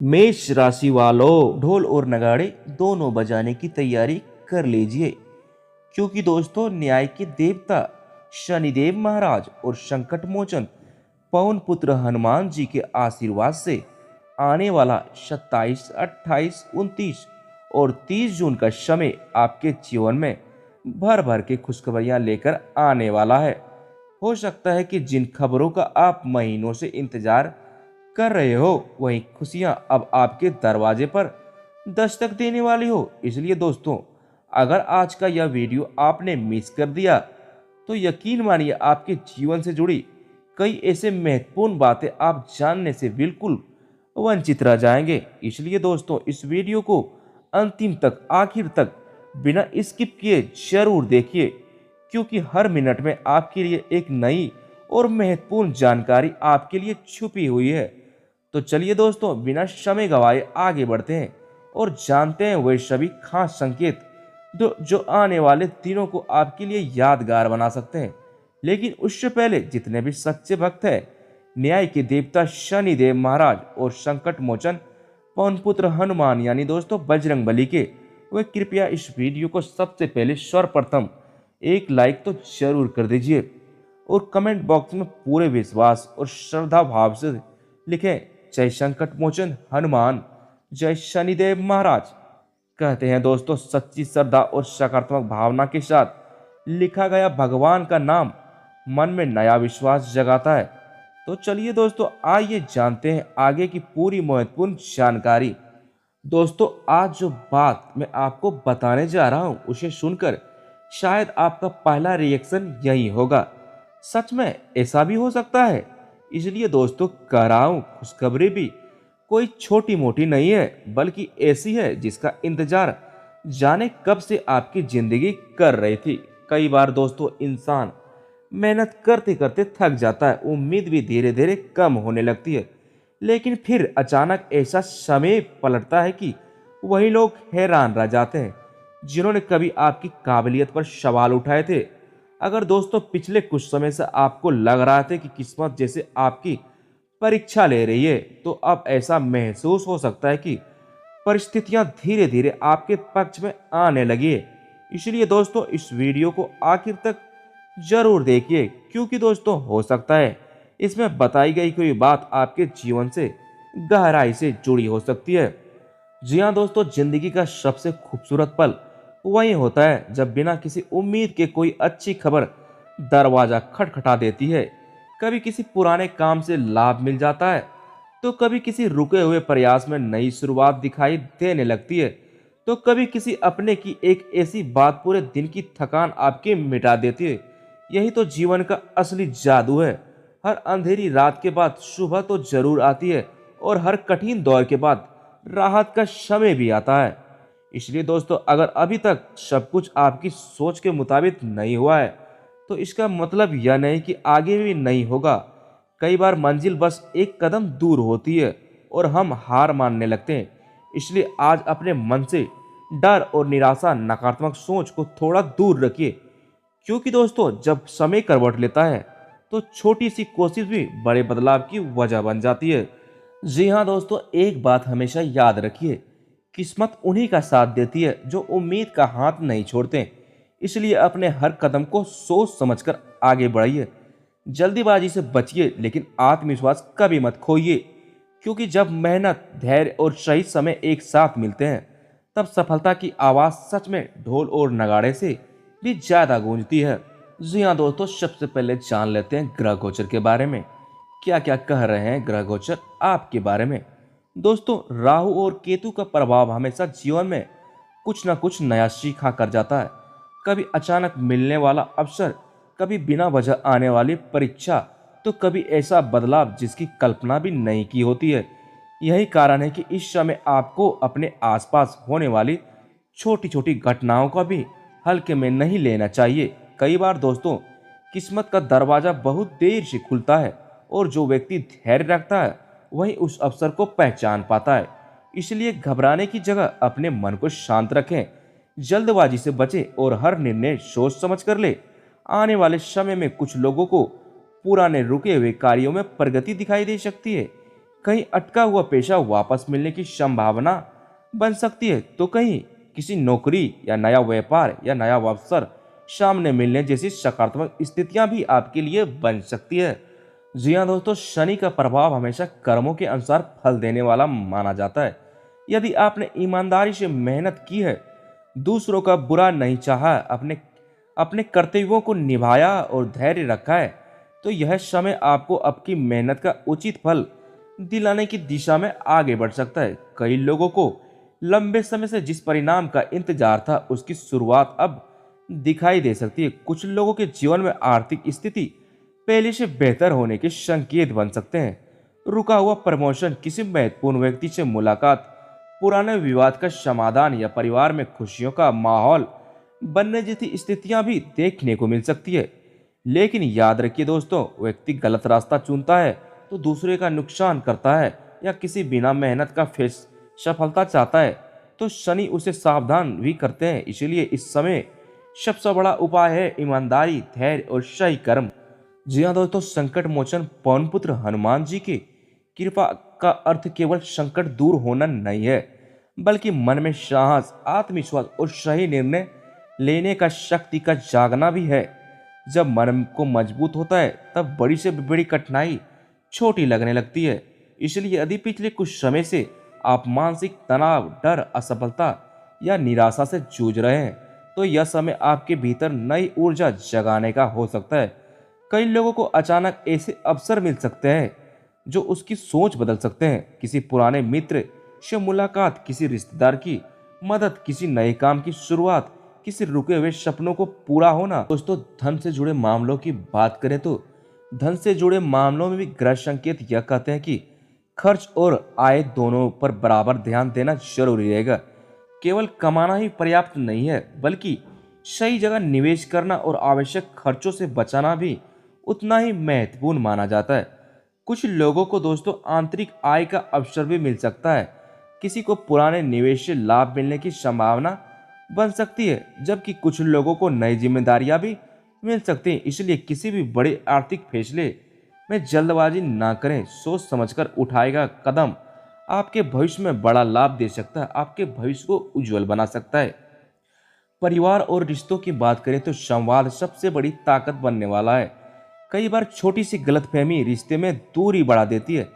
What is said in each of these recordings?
मेष राशि वालों, ढोल और नगाड़े दोनों बजाने की तैयारी कर लीजिए, क्योंकि दोस्तों न्याय के देवता शनिदेव महाराज और संकट मोचन पवन पुत्र हनुमान जी के आशीर्वाद से आने वाला 27, 28, 29 और 30 जून का समय आपके जीवन में भर भर के खुशखबरियां लेकर आने वाला है। हो सकता है कि जिन खबरों का आप महीनों से इंतजार कर रहे हो, वही खुशियां अब आपके दरवाजे पर दस्तक देने वाली हो। इसलिए दोस्तों, अगर आज का यह वीडियो आपने मिस कर दिया, तो यकीन मानिए आपके जीवन से जुड़ी कई ऐसे महत्वपूर्ण बातें आप जानने से बिल्कुल वंचित रह जाएंगे। इसलिए दोस्तों, इस वीडियो को अंतिम तक, आखिर तक बिना स्किप किए जरूर देखिए, क्योंकि हर मिनट में आपके लिए एक नई और महत्वपूर्ण जानकारी आपके लिए छुपी हुई है। तो चलिए दोस्तों, बिना समय गवाए आगे बढ़ते हैं और जानते हैं वे सभी खास संकेत जो आने वाले दिनों को आपके लिए यादगार बना सकते हैं। लेकिन उससे पहले, जितने भी सच्चे भक्त हैं न्याय के देवता शनिदेव महाराज और संकट मोचन पवन पुत्र हनुमान यानी दोस्तों बजरंग बली के, वे कृपया इस वीडियो को सबसे पहले सर्वप्रथम एक लाइक तो जरूर कर दीजिए और कमेंट बॉक्स में पूरे विश्वास और श्रद्धा भाव से लिखें, जय संकट मोचन हनुमान, जय शनिदेव महाराज। कहते हैं दोस्तों, सच्ची श्रद्धा और सकारात्मक भावना के साथ लिखा गया भगवान का नाम मन में नया विश्वास जगाता है। तो चलिए दोस्तों, आइए जानते हैं आगे की पूरी महत्वपूर्ण जानकारी। दोस्तों, आज जो बात मैं आपको बताने जा रहा हूं, उसे सुनकर शायद आपका पहला रिएक्शन यही होगा, सच में ऐसा भी हो सकता है। इसलिए दोस्तों कह रहा हूं, खुशखबरी भी कोई छोटी मोटी नहीं है, बल्कि ऐसी है जिसका इंतजार जाने कब से आपकी जिंदगी कर रही थी। कई बार दोस्तों इंसान मेहनत करते करते थक जाता है, उम्मीद भी धीरे धीरे कम होने लगती है, लेकिन फिर अचानक ऐसा समय पलटता है कि वही लोग हैरान रह जाते हैं जिन्होंने कभी आपकी काबिलियत पर सवाल उठाए थे। अगर दोस्तों पिछले कुछ समय से आपको लग रहा था कि किस्मत जैसे आपकी परीक्षा ले रही है, तो अब ऐसा महसूस हो सकता है कि परिस्थितियां धीरे धीरे आपके पक्ष में आने लगी है। इसलिए दोस्तों, इस वीडियो को आखिर तक जरूर देखिए, क्योंकि दोस्तों हो सकता है इसमें बताई गई कोई बात आपके जीवन से गहराई से जुड़ी हो सकती है। जी हाँ दोस्तों, जिंदगी का सबसे खूबसूरत पल वही होता है जब बिना किसी उम्मीद के कोई अच्छी खबर दरवाजा खटखटा देती है। कभी किसी पुराने काम से लाभ मिल जाता है, तो कभी किसी रुके हुए प्रयास में नई शुरुआत दिखाई देने लगती है, तो कभी किसी अपने की एक ऐसी बात पूरे दिन की थकान आपकी मिटा देती है। यही तो जीवन का असली जादू है। हर अंधेरी रात के बाद सुबह तो जरूर आती है, और हर कठिन दौर के बाद राहत का समय भी आता है। इसलिए दोस्तों, अगर अभी तक सब कुछ आपकी सोच के मुताबिक नहीं हुआ है, तो इसका मतलब यह नहीं कि आगे भी नहीं होगा। कई बार मंजिल बस एक कदम दूर होती है और हम हार मानने लगते हैं। इसलिए आज अपने मन से डर और निराशा, नकारात्मक सोच को थोड़ा दूर रखिए, क्योंकि दोस्तों जब समय करवट लेता है, तो छोटी सी कोशिश भी बड़े बदलाव की वजह बन जाती है। जी हाँ दोस्तों, एक बात हमेशा याद रखिए, किस्मत उन्हीं का साथ देती है जो उम्मीद का हाथ नहीं छोड़ते। इसलिए अपने हर कदम को सोच समझकर आगे बढ़िए। जल्दीबाजी से बचिए, लेकिन आत्मविश्वास कभी मत खोइए, क्योंकि जब मेहनत, धैर्य और सही समय एक साथ मिलते हैं, तब सफलता की आवाज सच में ढोल और नगाड़े से भी ज्यादा गूंजती है। जी हाँ दोस्तों, सबसे पहले जान लेते हैं ग्रह गोचर के बारे में। क्या क्या कह रहे हैं ग्रह गोचर आपके बारे में। दोस्तों, राहु और केतु का प्रभाव हमेशा जीवन में कुछ ना कुछ नया सीखा कर जाता है। कभी अचानक मिलने वाला अवसर, कभी बिना वजह आने वाली परीक्षा, तो कभी ऐसा बदलाव जिसकी कल्पना भी नहीं की होती है। यही कारण है कि इस समय आपको अपने आसपास होने वाली छोटी छोटी घटनाओं का भी हल्के में नहीं लेना चाहिए। कई बार दोस्तों, किस्मत का दरवाजा बहुत देर से खुलता है, और जो व्यक्ति धैर्य रखता है वही उस अवसर को पहचान पाता है। इसलिए घबराने की जगह अपने मन को शांत रखें, जल्दबाजी से बचें और हर निर्णय सोच समझ कर ले। आने वाले समय में कुछ लोगों को पुराने रुके हुए कार्यों में प्रगति दिखाई दे सकती है। कहीं अटका हुआ पेशा वापस मिलने की संभावना बन सकती है, तो कहीं किसी नौकरी या नया व्यापार या नया अवसर सामने मिलने जैसी सकारात्मक स्थितियां भी आपके लिए बन सकती है। जी हाँ दोस्तों, शनि का प्रभाव हमेशा कर्मों के अनुसार फल देने वाला माना जाता है। यदि आपने ईमानदारी से मेहनत की है, दूसरों का बुरा नहीं चाहा, अपने अपने कर्तव्यों को निभाया और धैर्य रखा है, तो यह समय आपको आपकी मेहनत का उचित फल दिलाने की दिशा में आगे बढ़ सकता है। कई लोगों को लंबे समय से जिस परिणाम का इंतजार था, उसकी शुरुआत अब दिखाई दे सकती है। कुछ लोगों के जीवन में आर्थिक स्थिति पहले से बेहतर होने के संकेत बन सकते हैं। रुका हुआ प्रमोशन, किसी महत्वपूर्ण व्यक्ति से मुलाकात, पुराने विवाद का समाधान या परिवार में खुशियों का माहौल बनने जैसी स्थितियां भी देखने को मिल सकती है। लेकिन याद रखिए दोस्तों, व्यक्ति गलत रास्ता चुनता है तो दूसरे का नुकसान करता है या किसी बिना मेहनत का फेस सफलता चाहता है, तो शनि उसे सावधान भी करते हैं। इसीलिए इस समय सबसे बड़ा उपाय है ईमानदारी, धैर्य और सही कर्म। जी हाँ दोस्तों, संकट मोचन पवन पुत्र हनुमान जी की कृपा का अर्थ केवल संकट दूर होना नहीं है, बल्कि मन में साहस, आत्मविश्वास और सही निर्णय लेने का शक्ति का जागना भी है। जब मन को मजबूत होता है, तब बड़ी से बड़ी कठिनाई छोटी लगने लगती है। इसलिए यदि पिछले कुछ समय से आप मानसिक तनाव, डर, असफलता या निराशा से जूझ रहे हैं, तो यह समय आपके भीतर नई ऊर्जा जगाने का हो सकता है। कई लोगों को अचानक ऐसे अवसर मिल सकते हैं जो उसकी सोच बदल सकते हैं। किसी पुराने मित्र से मुलाकात, किसी रिश्तेदार की मदद, किसी नए काम की शुरुआत, किसी रुके हुए सपनों को पूरा होना। दोस्तों, धन से जुड़े मामलों की बात करें तो धन से जुड़े मामलों में भी ग्रह संकेत यह कहते हैं कि खर्च और आय दोनों पर बराबर ध्यान देना जरूरी रहेगा। केवल कमाना ही पर्याप्त नहीं है, बल्कि सही जगह निवेश करना और आवश्यक खर्चों से बचाना भी उतना ही महत्वपूर्ण माना जाता है। कुछ लोगों को दोस्तों आंतरिक आय का अवसर भी मिल सकता है। किसी को पुराने निवेश से लाभ मिलने की संभावना बन सकती है, जबकि कुछ लोगों को नई जिम्मेदारियां भी मिल सकती हैं। इसलिए किसी भी बड़े आर्थिक फैसले में जल्दबाजी ना करें। सोच समझकर उठाएगा कदम आपके भविष्य में बड़ा लाभ दे सकता है, आपके भविष्य को उज्जवल बना सकता है। परिवार और रिश्तों की बात करें तो संवाद सबसे बड़ी ताकत बनने वाला है। कई बार छोटी सी गलतफहमी रिश्ते में दूरी बढ़ा देती है,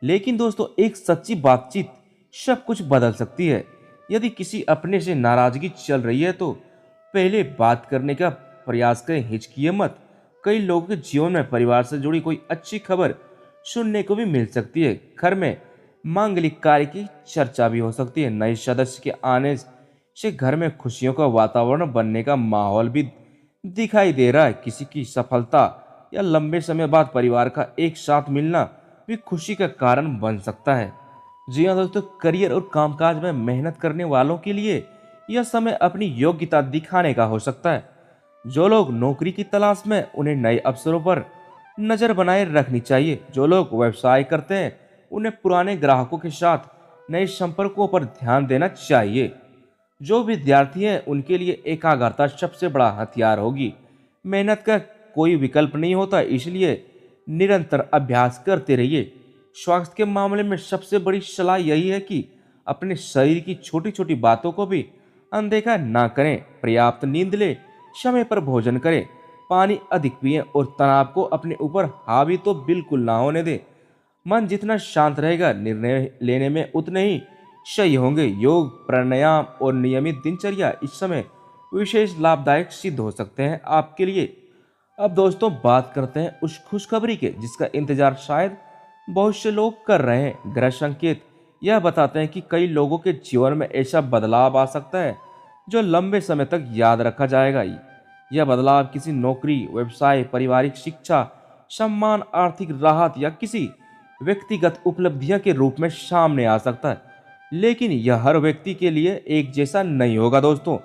लेकिन दोस्तों एक सच्ची बातचीत सब कुछ बदल सकती है। यदि किसी अपने से नाराजगी चल रही है, तो पहले बात करने का प्रयास करें, हिचकिए मत। कई लोगों के जीवन में परिवार से जुड़ी कोई अच्छी खबर सुनने को भी मिल सकती है। घर में मांगलिक कार्य की चर्चा भी हो सकती है। नए सदस्य के आने से घर में खुशियों का वातावरण बनने का माहौल भी दिखाई दे रहा है। किसी की सफलता या लंबे समय बाद परिवार का एक साथ मिलना भी खुशी का कारण बन सकता है। जी हाँ दोस्तों, करियर और कामकाज में मेहनत करने वालों के लिए यह समय अपनी योग्यता दिखाने का हो सकता है। जो लोग नौकरी की तलाश में, उन्हें नए अवसरों पर नजर बनाए रखनी चाहिए। जो लोग व्यवसाय करते हैं, उन्हें पुराने ग्राहकों के साथ नए संपर्कों पर ध्यान देना चाहिए। जो विद्यार्थी हैं, उनके लिए एकाग्रता सबसे बड़ा हथियार होगी। मेहनत का कोई विकल्प नहीं होता, इसलिए निरंतर अभ्यास करते रहिए। स्वास्थ्य के मामले में सबसे बड़ी सलाह यही है कि अपने शरीर की छोटी छोटी बातों को भी अनदेखा ना करें। पर्याप्त नींद लें, समय पर भोजन करें, पानी अधिक पिएं और तनाव को अपने ऊपर हावी तो बिल्कुल ना होने दें। मन जितना शांत रहेगा, निर्णय लेने में उतने ही सही होंगे। योग, प्राणायाम और नियमित दिनचर्या इस समय विशेष लाभदायक सिद्ध हो सकते हैं आपके लिए। अब दोस्तों बात करते हैं उस खुशखबरी के जिसका इंतजार शायद बहुत से लोग कर रहे हैं। ग्रह संकेत यह बताते हैं कि कई लोगों के जीवन में ऐसा बदलाव आ सकता है जो लंबे समय तक याद रखा जाएगा। यह बदलाव किसी नौकरी, व्यवसाय, पारिवारिक शिक्षा, सम्मान, आर्थिक राहत या किसी व्यक्तिगत उपलब्धियां के रूप में सामने आ सकता है। लेकिन यह हर व्यक्ति के लिए एक जैसा नहीं होगा दोस्तों।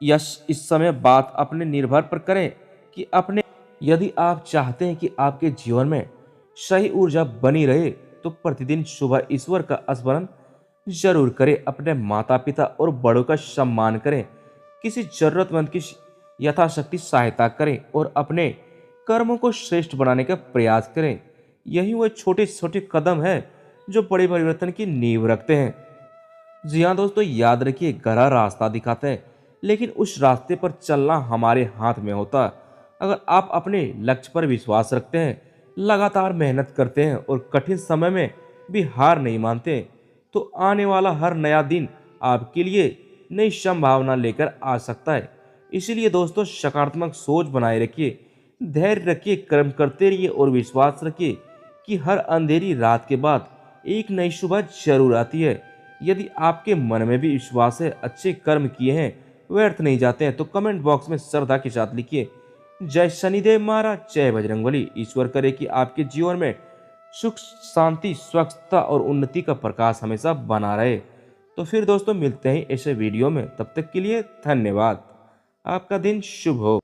यश इस समय बात अपने निर्भर पर करें कि अपने यदि आप चाहते हैं कि आपके जीवन में सही ऊर्जा बनी रहे, तो प्रतिदिन सुबह ईश्वर का स्मरण जरूर करें। अपने माता पिता और बड़ों का सम्मान करें, किसी जरूरतमंद की यथाशक्ति सहायता करें और अपने कर्मों को श्रेष्ठ बनाने का प्रयास करें। यही वो छोटे छोटे कदम है जो बड़े परिवर्तन की नींव रखते हैं। जी हाँ दोस्तों, याद रखिए गहरा रास्ता दिखाता है, लेकिन उस रास्ते पर चलना हमारे हाथ में होता है। अगर आप अपने लक्ष्य पर विश्वास रखते हैं, लगातार मेहनत करते हैं और कठिन समय में भी हार नहीं मानते, तो आने वाला हर नया दिन आपके लिए नई संभावना लेकर आ सकता है। इसीलिए दोस्तों, सकारात्मक सोच बनाए रखिए, धैर्य रखिए, कर्म करते रहिए और विश्वास रखिए कि हर अंधेरी रात के बाद एक नई सुबह जरूर आती है। यदि आपके मन में भी विश्वास है, अच्छे कर्म किए हैं, व्यर्थ नहीं जाते हैं, तो कमेंट बॉक्स में श्रद्धा के साथ लिखिए, जय शनिदेव महाराज, जय बजरंगबली। ईश्वर करे कि आपके जीवन में सुख, शांति, स्वच्छता और उन्नति का प्रकाश हमेशा बना रहे। तो फिर दोस्तों, मिलते हैं ऐसे वीडियो में, तब तक के लिए धन्यवाद। आपका दिन शुभ हो।